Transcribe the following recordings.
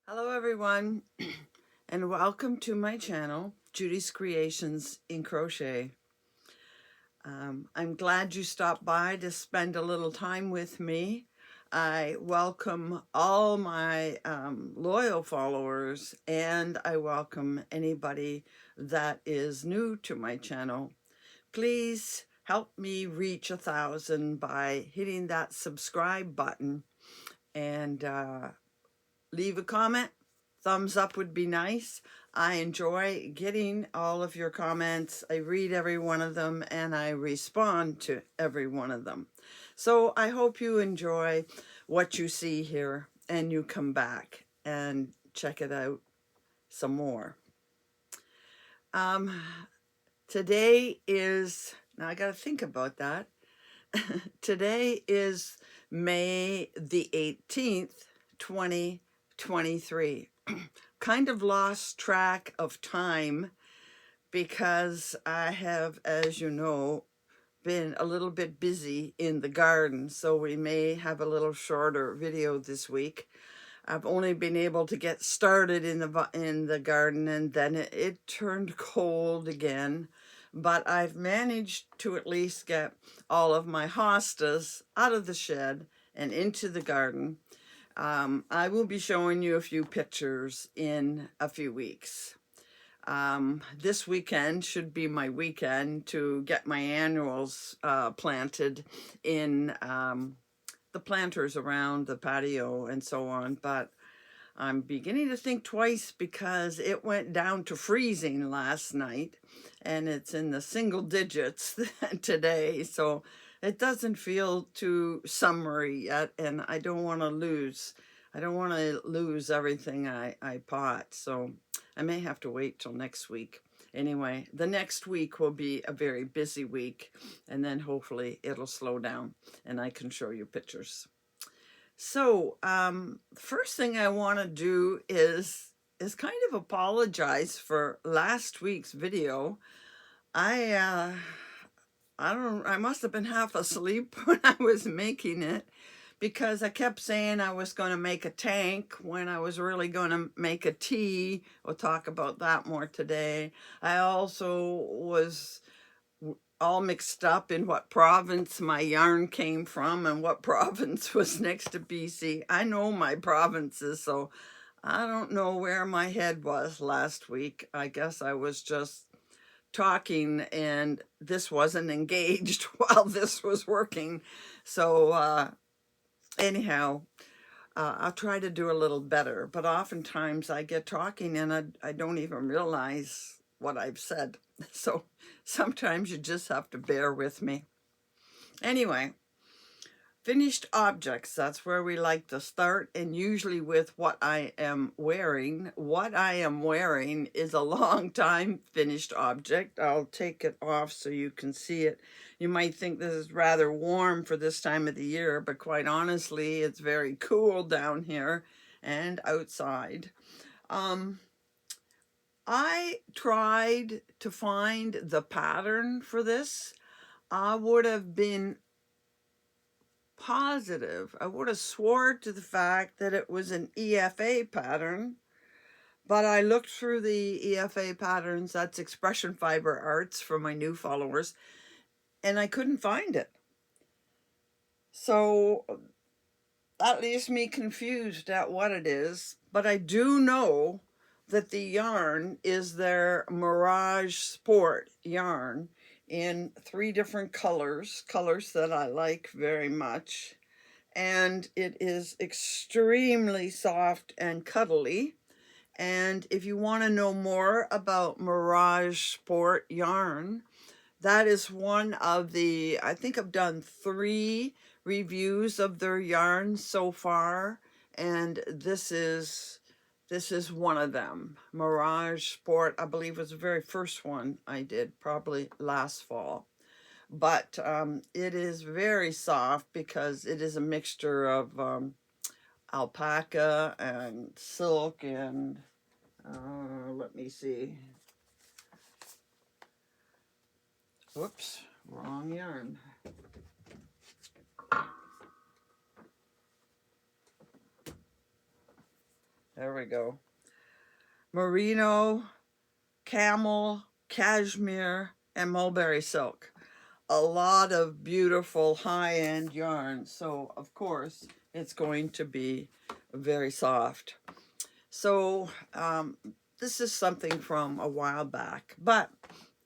Hello everyone and welcome to my channel, Judy's Creations in Crochet. I'm glad you stopped by to spend a little time with me. I welcome all my loyal followers, and I welcome anybody that is new to my channel. Please help me reach 1,000 by hitting that subscribe button and leave a comment. Thumbs up would be nice. I enjoy getting all of your comments. I read every one of them and I respond to every one of them. So I hope you enjoy what you see here and you come back and check it out some more. Today is, now I got to think about that. Today is May the 18th, 2023. Kind of lost track of time because I have, as you know, been a little bit busy in the garden, so we may have a little shorter video this week. I've only been able to get started in the garden, and then it turned cold again, but I've managed to at least get all of my hostas out of the shed and into the garden. I will be showing you a few pictures in a few weeks. This weekend should be my weekend to get my annuals planted in the planters around the patio and so on, but I'm beginning to think twice because it went down to freezing last night and it's in the single digits today, so it doesn't feel too summery yet, and I don't want to lose everything I pot, so I may have to wait till next week. Anyway, the next week will be a very busy week, and then hopefully it'll slow down and I can show you pictures. So, first thing I want to do is kind of apologize for last week's video. I must have been half asleep when I was making it, because I kept saying I was going to make a tank when I was really going to make a tea. We'll talk about that more today. I also was all mixed up in what province my yarn came from and what province was next to BC. I know my provinces, so I don't know where my head was last week. I guess I was just talking and this wasn't engaged while this was working. So anyhow, I'll try to do a little better, but oftentimes I get talking and I don't even realize what I've said. So sometimes you just have to bear with me. Anyway, finished objects, that's where we like to start, and usually with what I am wearing. What I am wearing is a long time finished object. I'll take it off so you can see it. You might think this is rather warm for this time of the year, but quite honestly, it's very cool down here and outside. I tried to find the pattern for this. I would have been positive. I would have swore to the fact that it was an EFA pattern, but I looked through the EFA patterns, that's Expression Fiber Arts for my new followers, and I couldn't find it. So that leaves me confused at what it is, but I do know that the yarn is their Mirage Sport yarn in 3 different colors that I like very much, and it is extremely soft and cuddly. And if you want to know more about Mirage Sport yarn, that is one of the, I think I've done 3 reviews of their yarn so far, and this is one of them. Mirage Sport, I believe, was the very first one I did, probably last fall. But it is very soft because it is a mixture of alpaca and silk and let me see. Whoops, wrong yarn. There we go. Merino, camel, cashmere, and mulberry silk. A lot of beautiful high-end yarn. So, of course, it's going to be very soft. So, this is something from a while back, but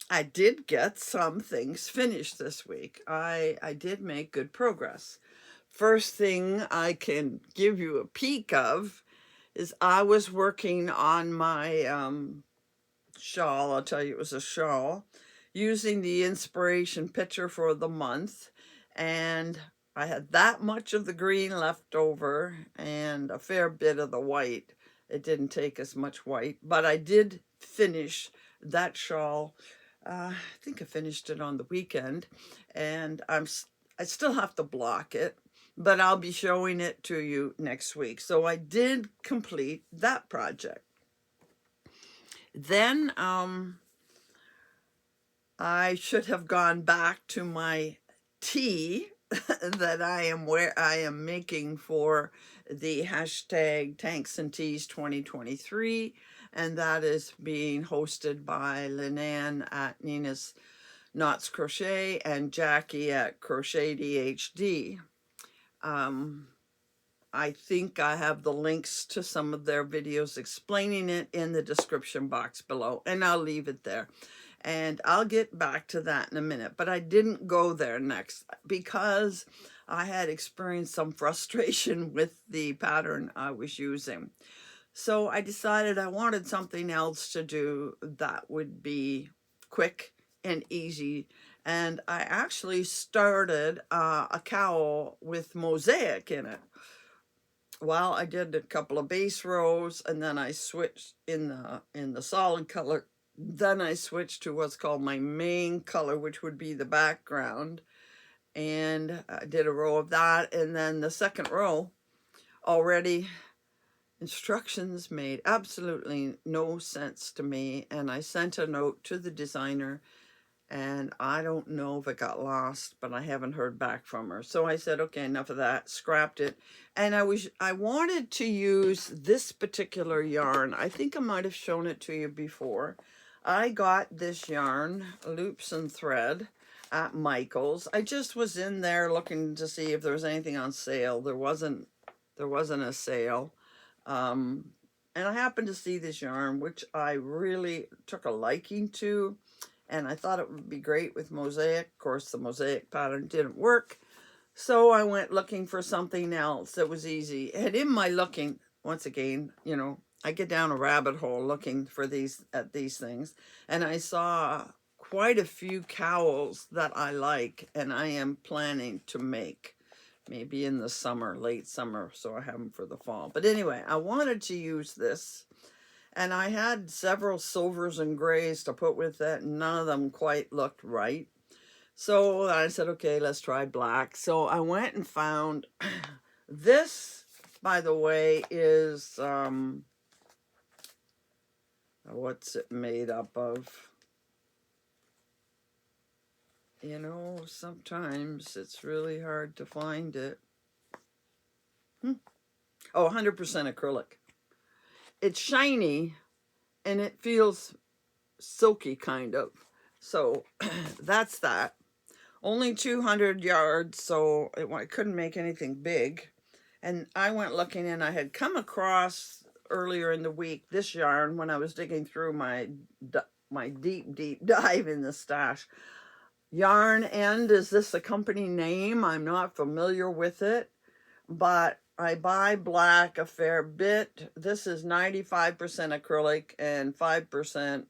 I did get some things finished this week. I did make good progress. First thing I can give you a peek of is I was working on my shawl. I'll tell you it was a shawl, using the inspiration picture for the month. And I had that much of the green left over and a fair bit of the white. It didn't take as much white, but I did finish that shawl. I think I finished it on the weekend, and I still have to block it, but I'll be showing it to you next week. So I did complete that project. Then I should have gone back to my tea that I am making for the hashtag Tanks and Teas 2023, and that is being hosted by Linan at Nina's Knots Crochet and Jackie at Crochet DHD. I think I have the links to some of their videos explaining it in the description box below, and I'll leave it there. And I'll get back to that in a minute, but I didn't go there next because I had experienced some frustration with the pattern I was using. So I decided I wanted something else to do that would be quick and easy. And I actually started a cowl with mosaic in it. Well, I did a couple of base rows, and then I switched in the solid color. Then I switched to what's called my main color, which would be the background, and I did a row of that. And then the second row, already instructions made absolutely no sense to me, and I sent a note to the designer, and I don't know if it got lost, but I haven't heard back from her. So I said, okay, enough of that, scrapped it. And I wanted to use this particular yarn. I think I might have shown it to you before. I got this yarn, Loops and Thread, at Michael's. I just was in there looking to see if there was anything on sale. There wasn't a sale. And I happened to see this yarn, which I really took a liking to. And I thought it would be great with mosaic. Of course, the mosaic pattern didn't work. So I went looking for something else that was easy. And in my looking, once again, you know, I get down a rabbit hole looking for these things. And I saw quite a few cowls that I like and I am planning to make. Maybe in the summer, late summer, so I have them for the fall. But anyway, I wanted to use this. And I had several silvers and grays to put with it. None of them quite looked right. So I said, okay, let's try black. So I went and found this, by the way, is, what's it made up of? You know, sometimes it's really hard to find it. Oh, 100% acrylic. It's shiny and it feels silky kind of. So that's that. Only 200 yards, so I couldn't make anything big. And I went looking, and I had come across earlier in the week this yarn when I was digging through my deep dive in the stash. Yarn End, is this a company name? I'm not familiar with it, but I buy black a fair bit. This is 95% acrylic and 5%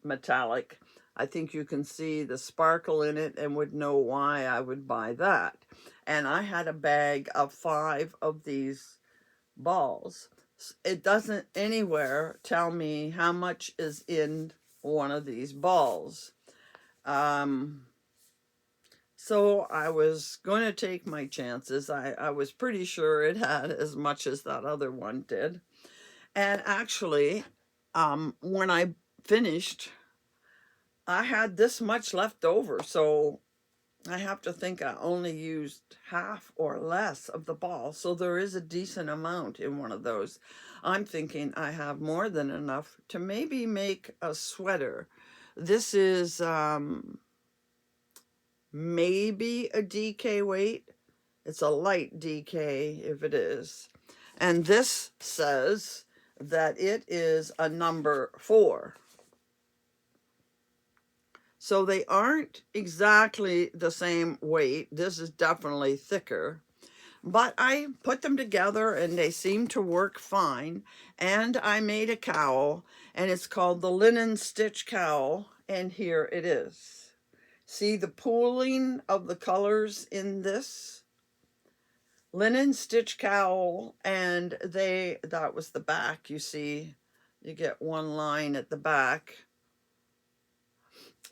metallic. I think you can see the sparkle in it and would know why I would buy that. And I had a bag of 5 of these balls. It doesn't anywhere tell me how much is in one of these balls. So I was going to take my chances. I was pretty sure it had as much as that other one did. And actually, when I finished, I had this much left over. So I have to think I only used half or less of the ball, so there is a decent amount in one of those. I'm thinking I have more than enough to maybe make a sweater. This is maybe a DK weight. It's a light DK if it is. And this says that it is a number 4. So they aren't exactly the same weight. This is definitely thicker. But I put them together and they seem to work fine. And I made a cowl, and it's called the linen stitch cowl. And here it is. See the pooling of the colors in this? Linen stitch cowl, and that was the back, you see. You get one line at the back.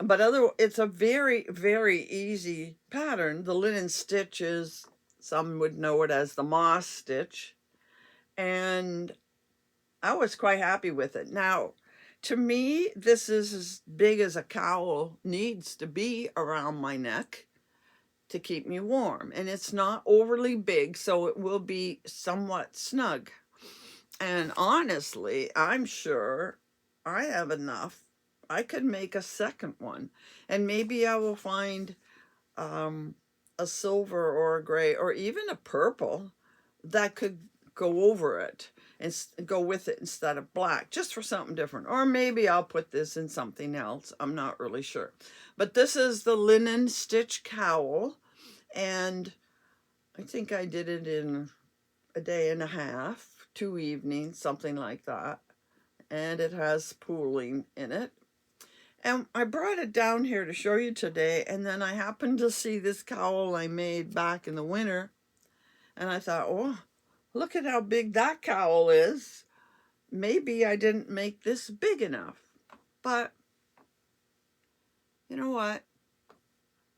But it's a very, very easy pattern. The linen stitch is, some would know it as the moss stitch. And I was quite happy with it. Now, to me, this is as big as a cowl needs to be around my neck to keep me warm. And it's not overly big, so it will be somewhat snug. And honestly, I'm sure I have enough. I could make a second one, and maybe I will find a silver or a gray or even a purple that could go over it and go with it instead of black, just for something different. Or maybe I'll put this in something else. I'm not really sure. But this is the linen stitch cowl, and I think I did it in a day and a half, 2 evenings, something like that. And it has pooling in it. And I brought it down here to show you today, and then I happened to see this cowl I made back in the winter, and I thought, oh, look at how big that cowl is. Maybe I didn't make this big enough. But you know what?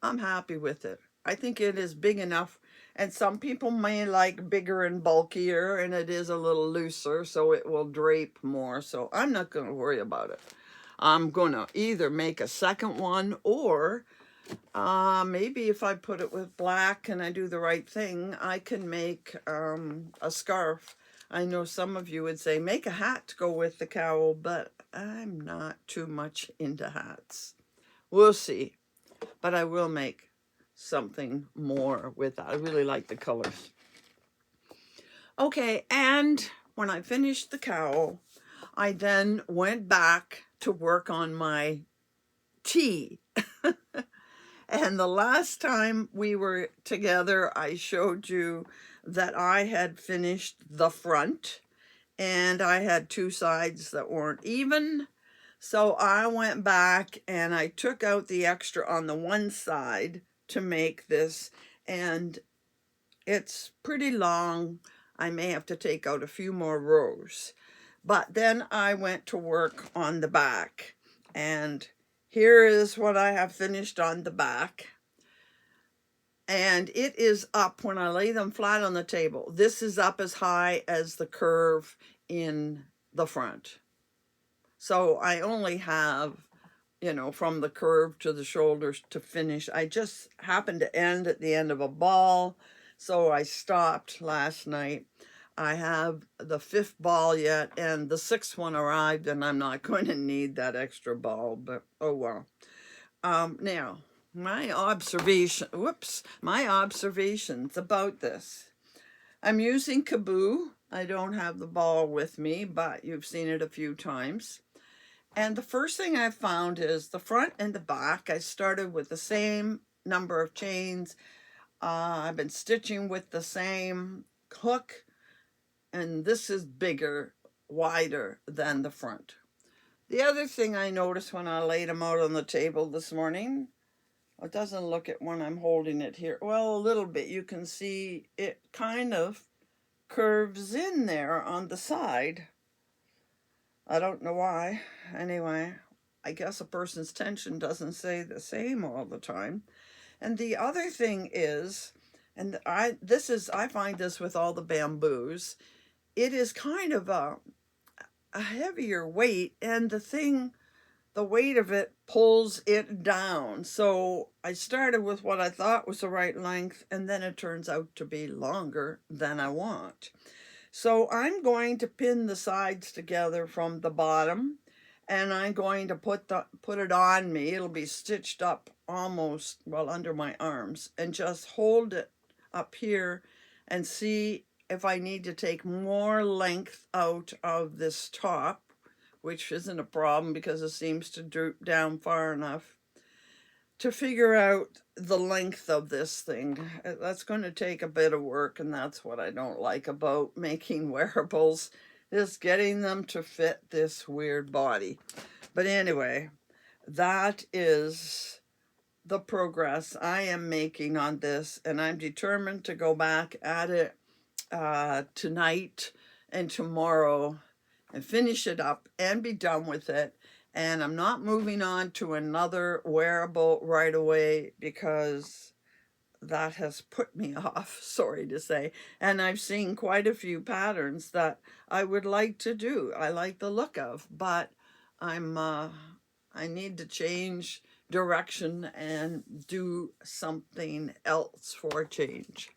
I'm happy with it. I think it is big enough, and some people may like bigger and bulkier, and it is a little looser, so it will drape more. So I'm not going to worry about it. I'm going to either make a second one, or maybe if I put it with black and I do the right thing, I can make a scarf. I know some of you would say, make a hat to go with the cowl, but I'm not too much into hats. We'll see. But I will make something more with that. I really like the colors. Okay, and when I finished the cowl, I then went back to work on my tea. And the last time we were together, I showed you that I had finished the front, and I had 2 sides that weren't even. So I went back and I took out the extra on the one side to make this, and it's pretty long. I may have to take out a few more rows. But then I went to work on the back, and here is what I have finished on the back. And it is up when I lay them flat on the table. This is up as high as the curve in the front. So I only have, from the curve to the shoulders to finish. I just happened to end at the end of a ball, so I stopped last night. I have the 5th ball yet, and the 6th one arrived, and I'm not going to need that extra ball, but oh well. Now, my observations about this. I'm using Kaboo. I don't have the ball with me, but you've seen it a few times. And the first thing I found is the front and the back. I started with the same number of chains. I've been stitching with the same hook, and this is bigger, wider than the front. The other thing I noticed when I laid them out on the table this morning, it doesn't look it when I'm holding it here. Well, a little bit. You can see it kind of curves in there on the side. I don't know why. Anyway, I guess a person's tension doesn't stay the same all the time. And the other thing is, and I find this with all the bamboos, it is kind of a heavier weight, and the thing the weight of it pulls it down. So I started with what I thought was the right length, and then it turns out to be longer than I want. So I'm going to pin the sides together from the bottom, and I'm going to put it on me. It'll be stitched up almost, well, under my arms, and just hold it up here and see if I need to take more length out of this top, which isn't a problem because it seems to droop down far enough to figure out the length of this thing. That's going to take a bit of work, and that's what I don't like about making wearables, is getting them to fit this weird body. But anyway, that is the progress I am making on this, and I'm determined to go back at it tonight and tomorrow and finish it up and be done with it. And I'm not moving on to another wearable right away because that has put me off, sorry to say. And I've seen quite a few patterns that I would like to do. I like the look of, but I need to change direction and do something else for a change.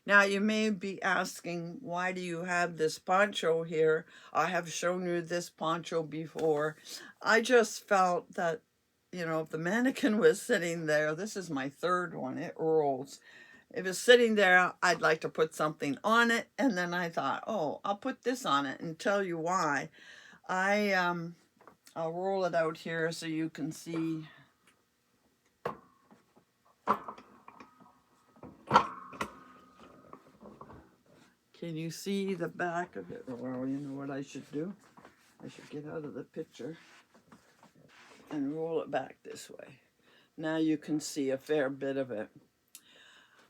Now, you may be asking, why do you have this poncho here? I have shown you this poncho before. I just felt that, you know, if the mannequin was sitting there, this is my third one, it rolls. If it's sitting there, I'd like to put something on it. And then I thought, oh, I'll put this on it and tell you why. I'll roll it out here so you can see. Can you see the back of it? Well, you know what I should do? I should get out of the picture and roll it back this way. Now you can see a fair bit of it.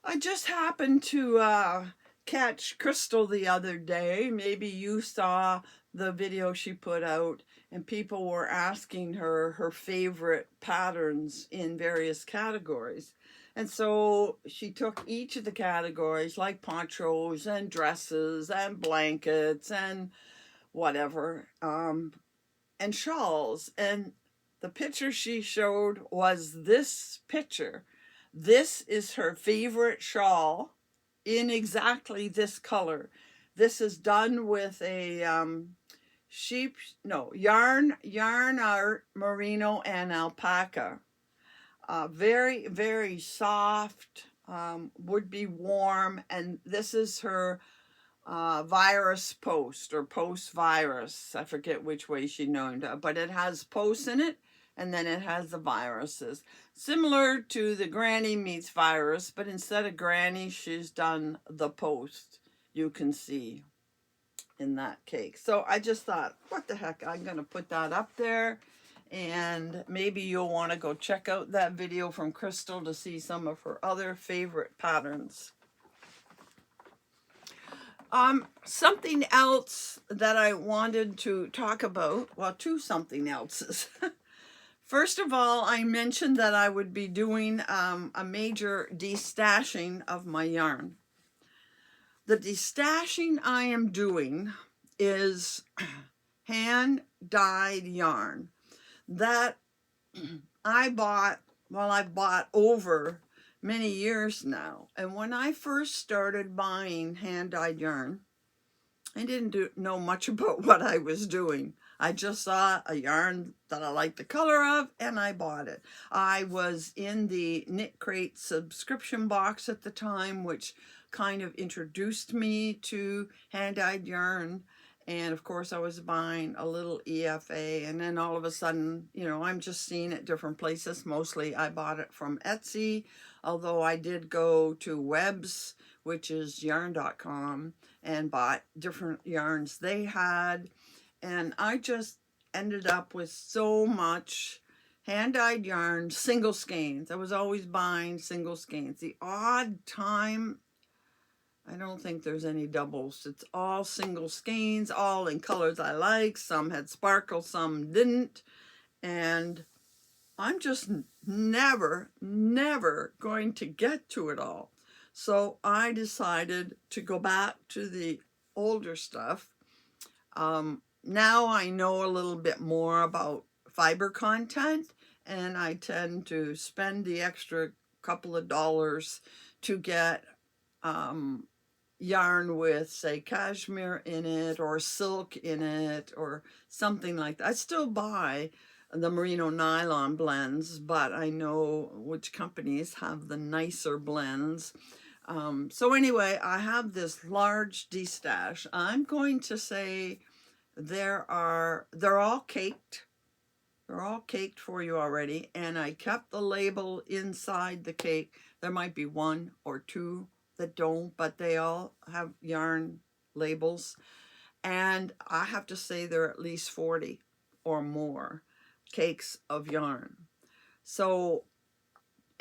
I just happened to catch Crystal the other day. Maybe you saw the video she put out, and people were asking her her favorite patterns in various categories. And so she took each of the categories, like ponchos and dresses and blankets and whatever, and shawls. And the picture she showed was this picture. This is her favorite shawl in exactly this color. This is done with a yarn art, merino, and alpaca. Very, very soft, would be warm, and this is her virus post or post virus. I forget which way she named it, but it has posts in it, and then it has the viruses. Similar to the Granny meets virus, but instead of Granny, she's done the post, you can see in that cake. So I just thought, what the heck, I'm going to put that up there. And maybe you'll want to go check out that video from Crystal to see some of her other favorite patterns. Something else that I wanted to talk about, well, two something else's. First of all, I mentioned that I would be doing a major destashing of my yarn. The destashing I am doing is hand-dyed yarn that I've bought over many years now. And when I first started buying hand-dyed yarn, I didn't know much about what I was doing. I just saw a yarn that I liked the color of, and I bought it. I was in the Knit Crate subscription box at the time, which kind of introduced me to hand-dyed yarn. And of course I was buying a little EFA, and then all of a sudden, you know, I'm just seeing it different places. Mostly I bought it from Etsy, although I did go to Webs, which is yarn.com, and bought different yarns they had. And I just ended up with so much hand-dyed yarn, single skeins. I was always buying single skeins. The odd time, I don't think there's any doubles. It's all single skeins, all in colors I like. Some had sparkle, some didn't. And I'm just never going to get to it all. So I decided to go back to the older stuff. Now I know a little bit more about fiber content, and I tend to spend the extra couple of dollars to get yarn with, say, cashmere in it or silk in it or something like that. I still buy the merino nylon blends, but I know which companies have the nicer blends. So anyway, I have this large D-stash. I'm going to say they're all caked. They're all caked for you already, and I kept the label inside the cake. There might be one or two that don't, but they all have yarn labels. And I have to say there are at least 40 or more cakes of yarn. So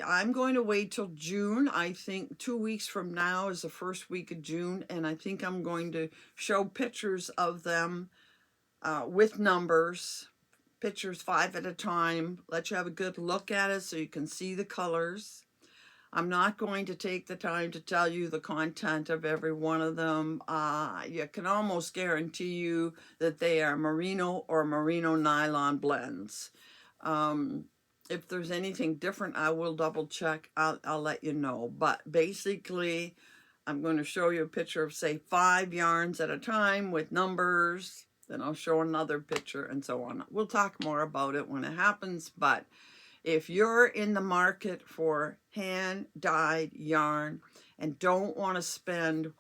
I'm going to wait till June. I think 2 weeks from now is the first week of June, and I think I'm going to show pictures of them with numbers, pictures 5 at a time, let you have a good look at it so you can see the colors. I'm not going to take the time to tell you the content of every one of them. You can almost guarantee you that they are merino or merino nylon blends. If there's anything different, I will double check. I'll let you know. But basically, I'm going to show you a picture of, say, 5 yarns at a time with numbers. Then I'll show another picture and so on. We'll talk more about it when it happens. But if you're in the market for hand-dyed yarn and don't want to spend,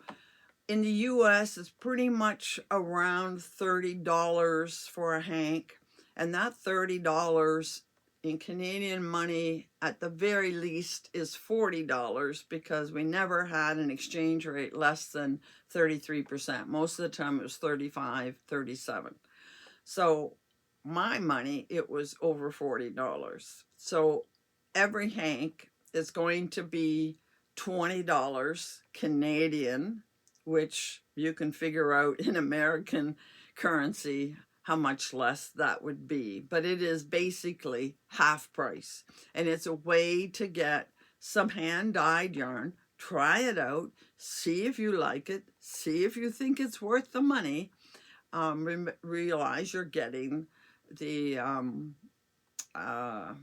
in the US, it's pretty much around $30 for a hank. And that $30 in Canadian money, at the very least, is $40 because we never had an exchange rate less than 33%. Most of the time it was 35, 37. So my money, it was over $40. So every hank is going to be $20 Canadian, which you can figure out in American currency how much less that would be. But it is basically half price. And it's a way to get some hand-dyed yarn, try it out, see if you like it, see if you think it's worth the money. Realize you're getting the I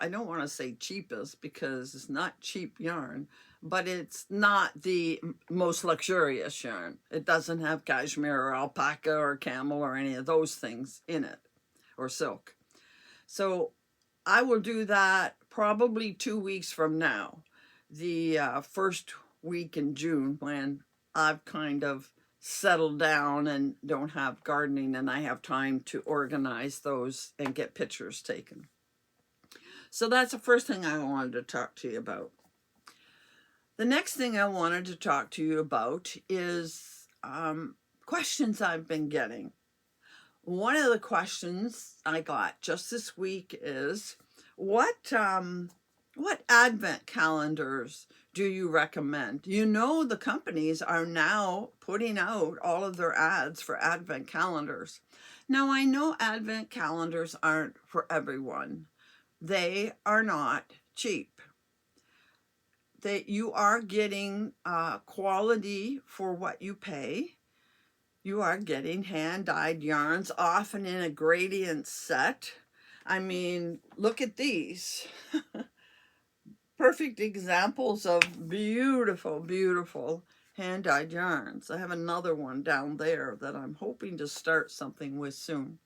don't want to say cheapest because it's not cheap yarn, but it's not the most luxurious yarn. It doesn't have cashmere or alpaca or camel or any of those things in it, or silk. So I will do that probably 2 weeks from now, the first week in June, when I've kind of settled down and don't have gardening and I have time to organize those and get pictures taken. So that's the first thing I wanted to talk to you about. The next thing I wanted to talk to you about is questions I've been getting. One of the questions I got just this week is, what Advent calendars do you recommend? You know, the companies are now putting out all of their ads for Advent calendars. Now, I know Advent calendars aren't for everyone. They are not cheap. You are getting quality for what you pay. You are getting hand-dyed yarns, often in a gradient set. I mean, look at these. Perfect examples of beautiful, beautiful hand-dyed yarns. I have another one down there that I'm hoping to start something with soon.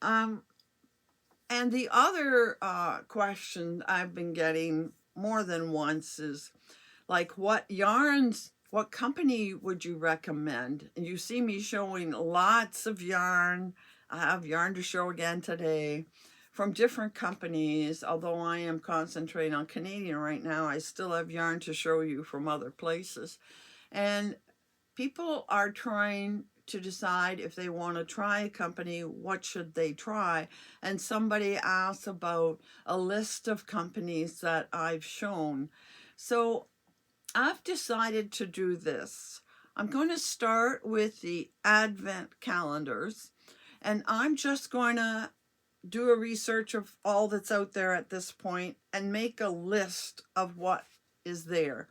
And the other question I've been getting more than once is, like, what yarns, what company would you recommend? And you see me showing lots of yarn. I have yarn to show again today from different companies. Although I am concentrating on Canadian right now, I still have yarn to show you from other places. And people are trying to decide if they want to try a company, what should they try? And somebody asked about a list of companies that I've shown. So I've decided to do this. I'm going to start with the Advent calendars, and I'm just going to do a research of all that's out there at this point and make a list of what is there,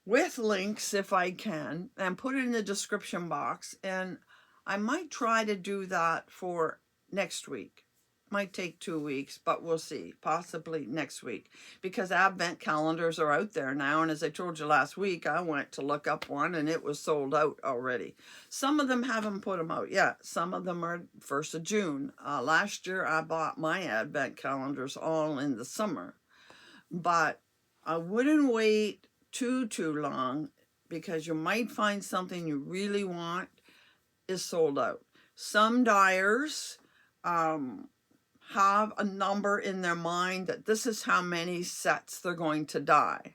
with links if I can, and put it in the description box. And I might try to do that for next week. might take 2 weeks, but we'll see, possibly next week, because advent calendars are out there now. And as I told you last week, I went to look up one and it was sold out already. Some of them haven't put them out yet. Some of them are 1st of June. Last year I bought my advent calendars all in the summer, but I wouldn't wait too long, because you might find something you really want is sold out. Some dyers have a number in their mind that this is how many sets they're going to dye.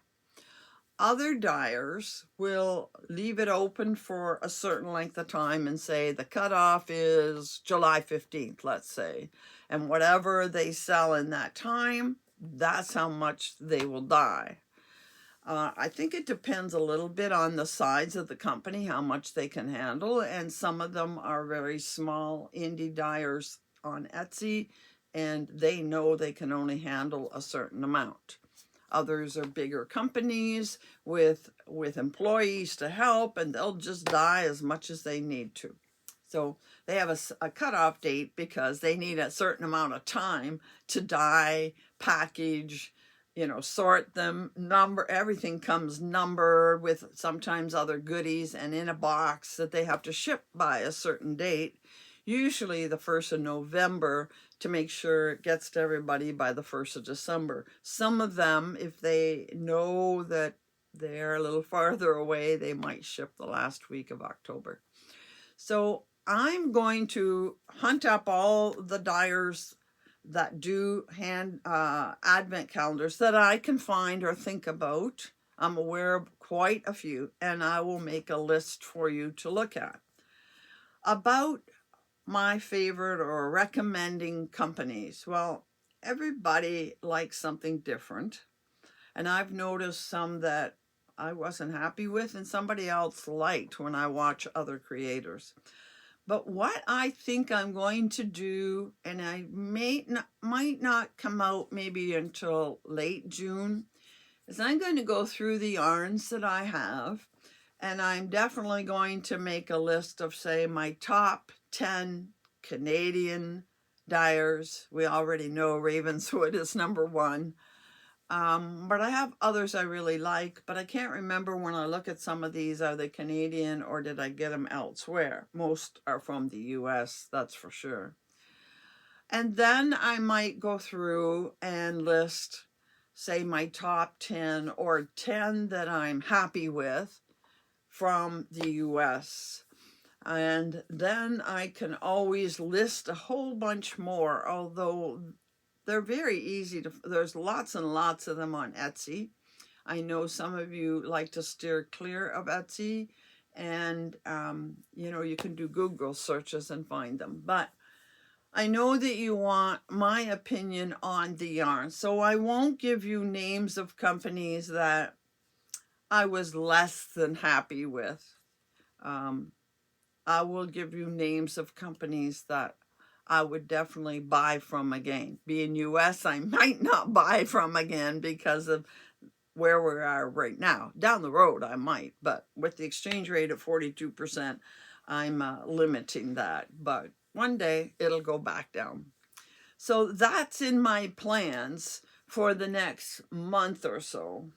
Other dyers will leave it open for a certain length of time and say the cutoff is July 15th, let's say. And whatever they sell in that time, that's how much they will dye. I think it depends a little bit on the size of the company, how much they can handle. And some of them are very small indie dyers on Etsy, and they know they can only handle a certain amount. Others are bigger companies with employees to help, and they'll just dye as much as they need to. So they have a cutoff date because they need a certain amount of time to dye, package, sort them, everything comes numbered with sometimes other goodies and in a box that they have to ship by a certain date, usually the 1st of November, to make sure it gets to everybody by the 1st of December. Some of them, if they know that they're a little farther away, they might ship the last week of October. So I'm going to hunt up all the dyers that do hand advent calendars that I can find or think about. I'm aware of quite a few, and I will make a list for you to look at. About my favorite or recommending companies. Well, everybody likes something different, and I've noticed some that I wasn't happy with and somebody else liked when I watch other creators. But what I think I'm going to do, and I might not come out maybe until late June, is I'm going to go through the yarns that I have, and I'm definitely going to make a list of, say, my top 10 Canadian dyers. We already know Ravenswood is number 1. But I have others I really like, but I can't remember when I look at some of these, are they Canadian or did I get them elsewhere? Most are from the US, that's for sure. And then I might go through and list, say, my top 10 or 10 that I'm happy with from the US. And then I can always list a whole bunch more, although they're very easy to, there's lots and lots of them on Etsy. I know some of you like to steer clear of Etsy, and you can do Google searches and find them. But I know that you want my opinion on the yarn, so I won't give you names of companies that I was less than happy with. I will give you names of companies that I would definitely buy from again. Being US, I might not buy from again because of where we are right now. Down the road, I might, but with the exchange rate at 42%, I'm limiting that. But one day, it'll go back down. So that's in my plans for the next month or so.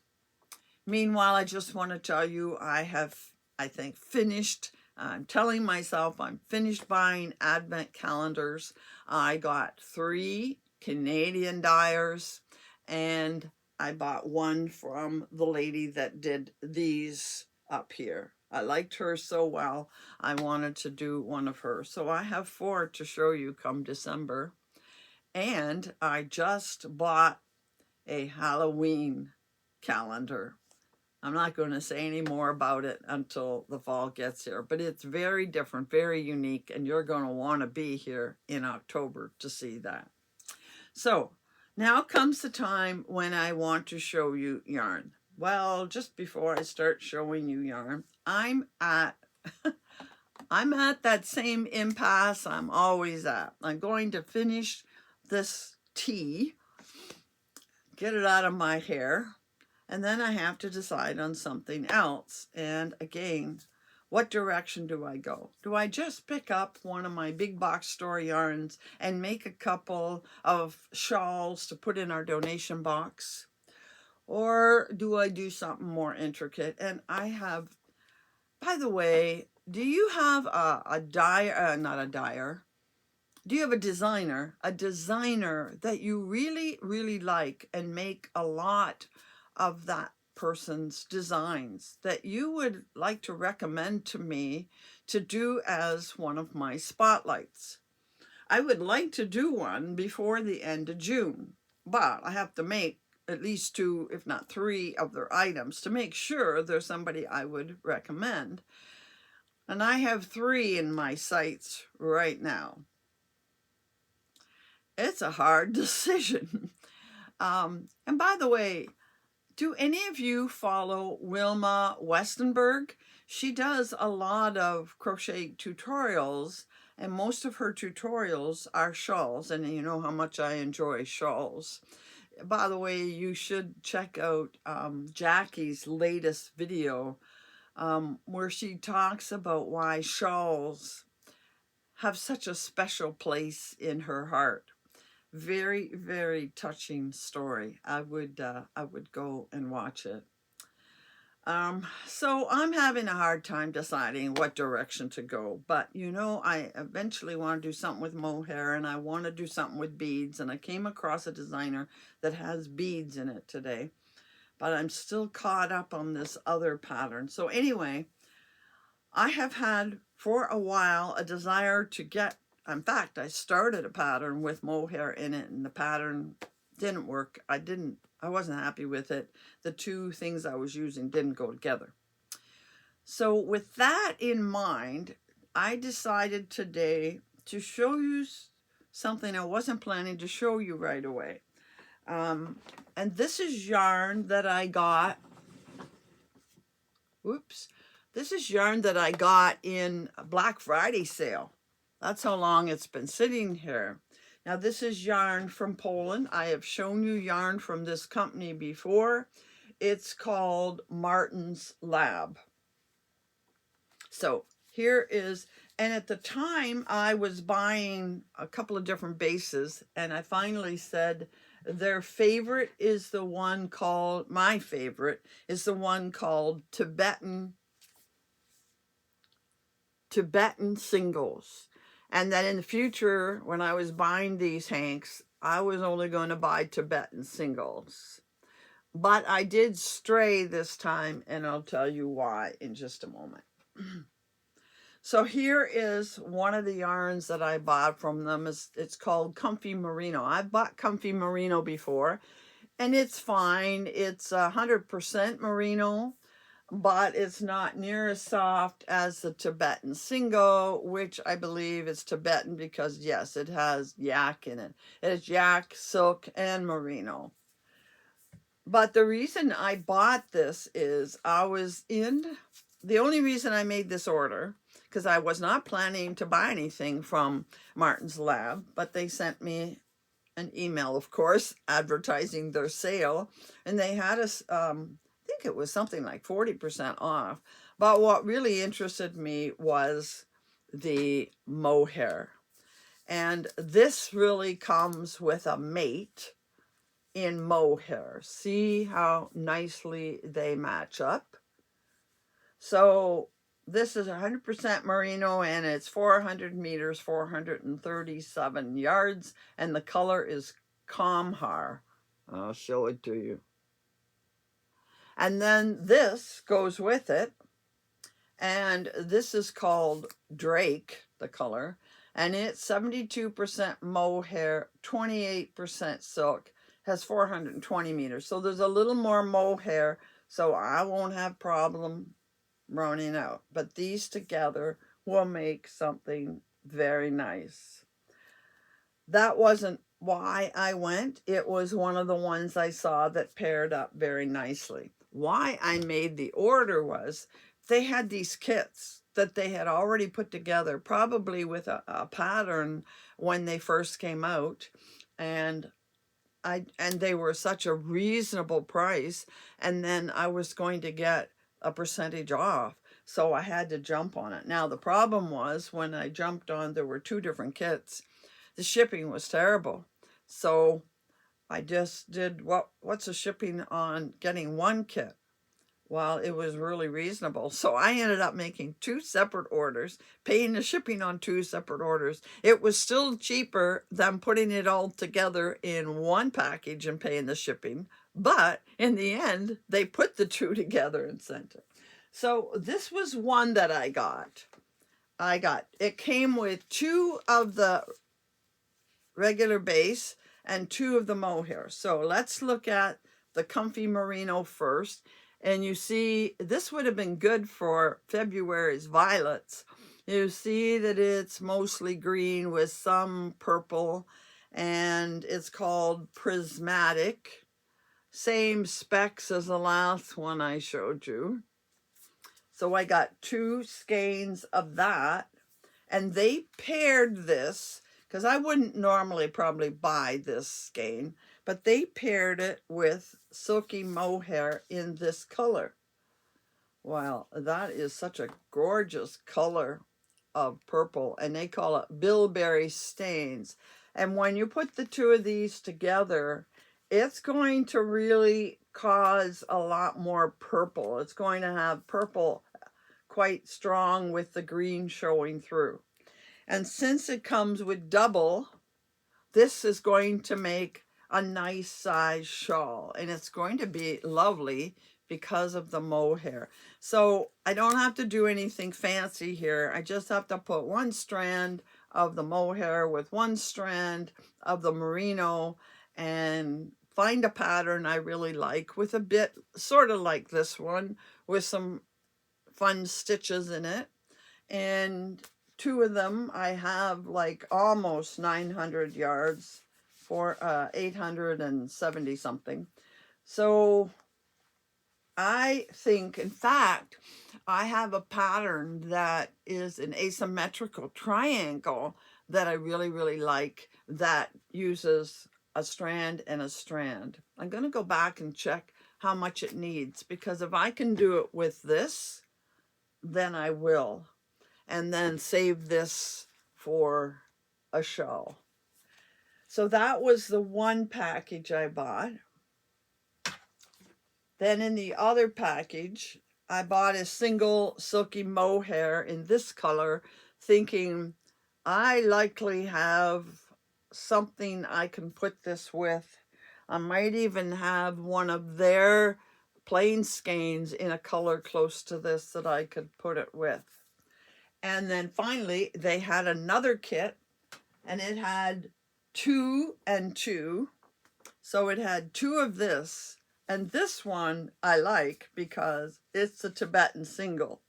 Meanwhile, I just want to tell you I have, I think, finished. I'm telling myself I'm finished buying advent calendars. I got 3 Canadian dyers, and I bought one from the lady that did these up here. I liked her so well, I wanted to do one of hers. So I have 4 to show you come December. And I just bought a Halloween calendar. I'm not going to say any more about it until the fall gets here, but it's very different, very unique, and you're going to want to be here in October to see that. So now comes the time when I want to show you yarn. Well, just before I start showing you yarn, I'm at that same impasse I'm always at. I'm going to finish this tea, get it out of my hair, and then I have to decide on something else. And again, what direction do I go? Do I just pick up one of my big box store yarns and make a couple of shawls to put in our donation box? Or do I do something more intricate? And I have, by the way, do you have a dyer, not a dyer, do you have a designer that you really, really like and make a lot of that person's designs that you would like to recommend to me to do as one of my spotlights? I would like to do one before the end of June, but I have to make at least 2, if not 3 of their items to make sure there's somebody I would recommend. And I have 3 in my sights right now. It's a hard decision. And by the way, do any of you follow Wilma Westenberg? She does a lot of crochet tutorials, and most of her tutorials are shawls, and you know how much I enjoy shawls. By the way, you should check out Jackie's latest video where she talks about why shawls have such a special place in her heart. Very, very touching story. I would go and watch it. So I'm having a hard time deciding what direction to go, but you know, I eventually want to do something with mohair, and I want to do something with beads, and I came across a designer that has beads in it today, but I'm still caught up on this other pattern. So anyway, I have had for a while a desire to get, in fact, I started a pattern with mohair in it, and the pattern didn't work. I wasn't happy with it. The 2 things I was using didn't go together. So with that in mind, I decided today to show you something I wasn't planning to show you right away. And this is yarn that I got. Whoops. This is yarn that I got in a Black Friday sale. That's how long it's been sitting here. Now this is yarn from Poland. I have shown you yarn from this company before. It's called Martin's Lab. So here is, and at the time I was buying a couple of different bases, and I finally said their favorite is the one called, my favorite is the one called Tibetan singles. And that in the future, when I was buying these hanks, I was only going to buy Tibetan singles. But I did stray this time, and I'll tell you why in just a moment. So here is one of the yarns that I bought from them. It's called Comfy Merino. I've bought Comfy Merino before, and it's fine. It's 100% merino, but it's not near as soft as the Tibetan single, which I believe is Tibetan because, yes, it has yak in it. It is yak, silk, and merino. But the reason I bought this is the only reason I made this order, because I was not planning to buy anything from Martin's Lab, but they sent me an email, of course, advertising their sale, and they had us, I think it was something like 40% off. But what really interested me was the mohair. And this really comes with a mate in mohair. See how nicely they match up? So this is 100% merino, and it's 400 meters, 437 yards, and the color is Kamhar. I'll show it to you. And then this goes with it, and this is called Drake, the color, and it's 72% mohair, 28% silk, has 420 meters. So there's a little more mohair, so I won't have problem running out. But these together will make something very nice. That wasn't why I went. It was one of the ones I saw that paired up very nicely. Why I made the order was they had these kits that they had already put together, probably with a pattern when they first came out, and they were such a reasonable price, and then I was going to get a percentage off. So I had to jump on it. Now the problem was when I jumped on, there were 2 different kits. The shipping was terrible. So I just did what's the shipping on getting 1 kit? Well, it was really reasonable. So I ended up making 2 separate orders, paying the shipping on 2 separate orders. It was still cheaper than putting it all together in 1 package and paying the shipping. But in the end, they put the 2 together and sent it. So this was one that I got. It came with 2 of the regular base and 2 of the mohair. So let's look at the comfy merino first. And you see, this would have been good for February's violets. You see that it's mostly green with some purple, and it's called Prismatic. Same specs as the last one I showed you. So I got 2 skeins of that, and they paired this, because I wouldn't normally probably buy this skein, but they paired it with silky mohair in this color. Wow, that is such a gorgeous color of purple, and they call it bilberry stains. And when you put the 2 of these together, it's going to really cause a lot more purple. It's going to have purple quite strong with the green showing through. And since it comes with double, this is going to make a nice size shawl, and it's going to be lovely because of the mohair. So I don't have to do anything fancy here. I just have to put 1 strand of the mohair with 1 strand of the merino and find a pattern I really like with a bit sort of like this one with some fun stitches in it. And 2 of them I have like almost 900 yards for 870 something. So I think, in fact, I have a pattern that is an asymmetrical triangle that I really, really like that uses a strand and a strand. I'm going to go back and check how much it needs, because if I can do it with this, then I will. And then save this for a show. So that was the 1 package I bought. Then in the other package, I bought a single silky mohair in this color, thinking I likely have something I can put this with. I might even have one of their plain skeins in a color close to this that I could put it with. And then finally, they had another kit, and it had 2 and 2. So it had 2 of this. And this one I like because it's a Tibetan single.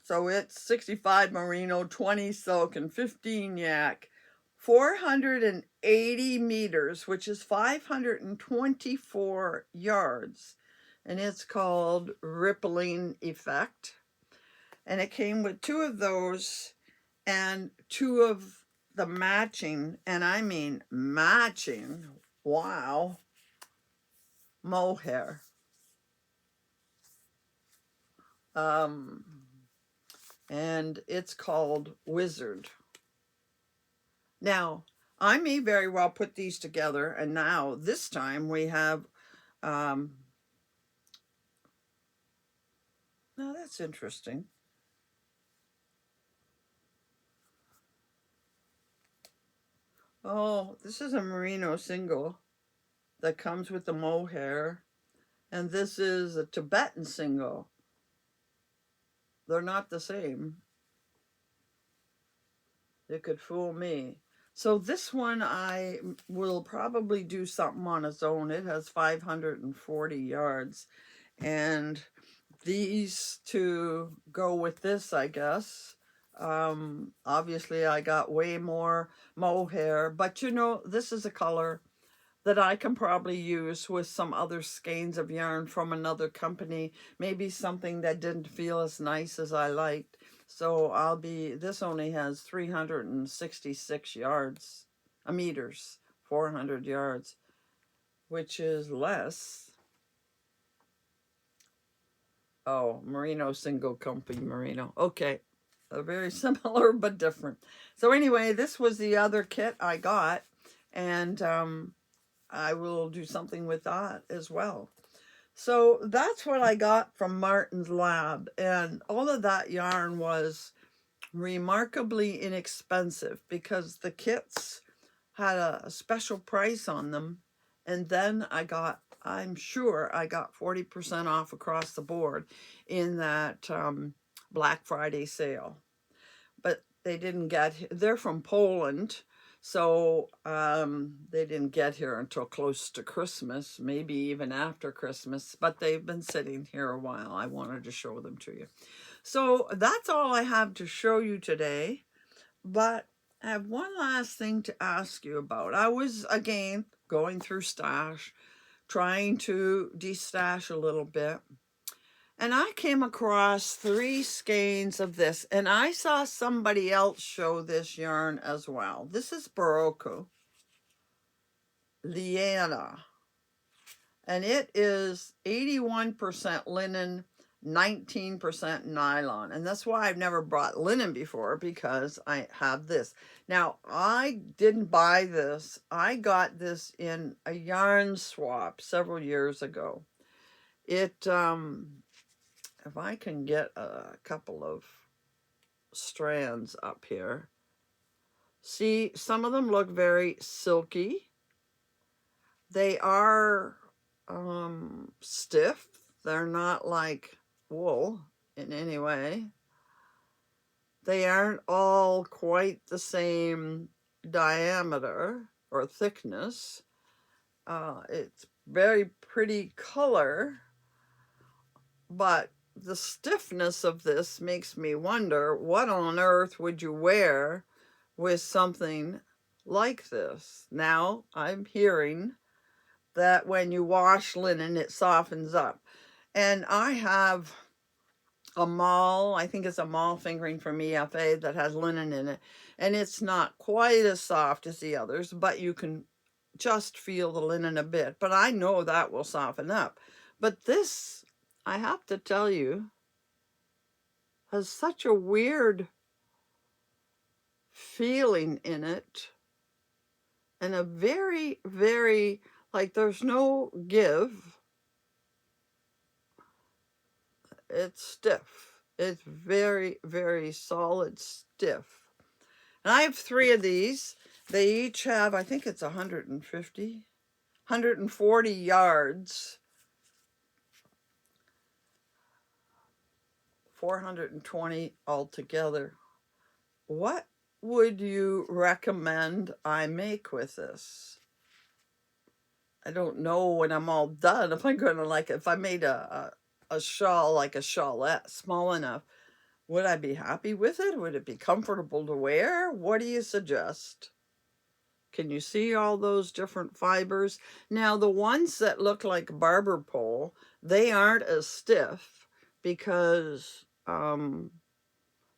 So it's 65 merino, 20 silk, and 15 yak. 480 meters, which is 524 yards. And it's called Rippling Effect. And it came with 2 of those and 2 of the matching, and I mean matching, wow, mohair. And it's called Wizard. Now, I may very well put these together, and now this time we have, now that's interesting. Oh, this is a merino single that comes with the mohair, and this is a Tibetan single. They're not the same. It could fool me. So this one I will probably do something on its own. It has 540 yards. And these 2 go with this, I guess. Obviously I got way more mohair, but you know, this is a color that I can probably use with some other skeins of yarn from another company, maybe something that didn't feel as nice as I liked. So this only has 366 yards, meters, 400 yards, which is less Oh, merino, single company merino. Okay. They're very similar but different. So anyway, this was the other kit I got, and I will do something with that as well. So that's what I got from Martin's Lab, and all of that yarn was remarkably inexpensive because the kits had a special price on them, and then I'm sure I got 40% off across the board in that Black Friday sale. But they didn't they're from Poland, so they didn't get here until close to Christmas, maybe even after Christmas, but they've been sitting here a while. I wanted to show them to you. So that's all I have to show you today, but I have one last thing to ask you about. I was, again, going through stash, trying to destash a little bit, and I came across 3 skeins of this, and I saw somebody else show this yarn as well. This is Barocco Liana, and it is 81% linen, 19% nylon. And that's why I've never brought linen before, because I have this. Now, I didn't buy this. I got this in a yarn swap several years ago. It, if I can get a couple of strands up here. See, some of them look very silky. They are stiff. They're not like wool in any way. They aren't all quite the same diameter or thickness. It's very pretty color, but the stiffness of this makes me wonder, what on earth would you wear with something like this? Now, I'm hearing that when you wash linen, it softens up. And I have a maul, I think it's a maul fingering from EFA that has linen in it. And it's not quite as soft as the others, but you can just feel the linen a bit. But I know that will soften up. But this, I have to tell you, has such a weird feeling in it. And a very, very, like there's no give. It's stiff. It's very, very solid, stiff. And I have 3 of these. They each have, I think it's 140 yards. 420 altogether. What would you recommend I make with this? I don't know when I'm all done if I'm going to, like, if I made a shawl, like a shawlette, small enough, would I be happy with it? Would it be comfortable to wear? What do you suggest? Can you see all those different fibers? Now, the ones that look like barber pole, they aren't as stiff because the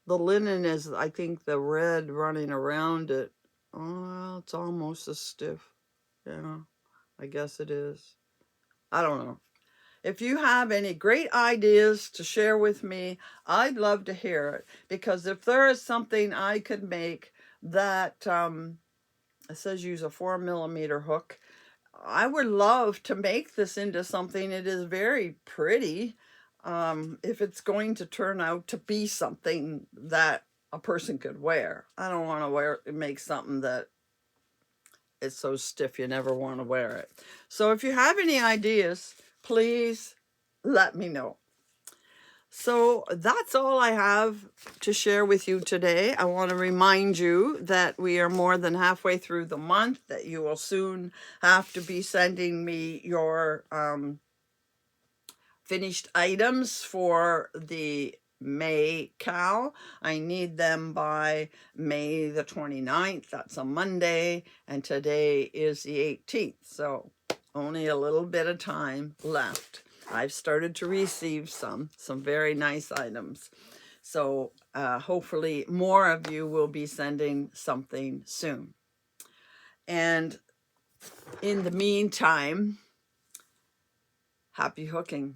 linen is, I think, the red running around it. Oh, it's almost as stiff. Yeah, I guess it is. I don't know. If you have any great ideas to share with me, I'd love to hear it. Because if there is something I could make that, it says use a 4mm hook, I would love to make this into something. It is very pretty. If it's going to turn out to be something that a person could wear. I don't want to make something that is so stiff you never want to wear it. So if you have any ideas, please let me know. So that's all I have to share with you today. I want to remind you that we are more than halfway through the month, that you will soon have to be sending me your finished items for the May cow. I need them by May the 29th. That's a Monday, and today is the 18th. So only a little bit of time left. I've started to receive some very nice items. So hopefully more of you will be sending something soon. And in the meantime, happy hooking.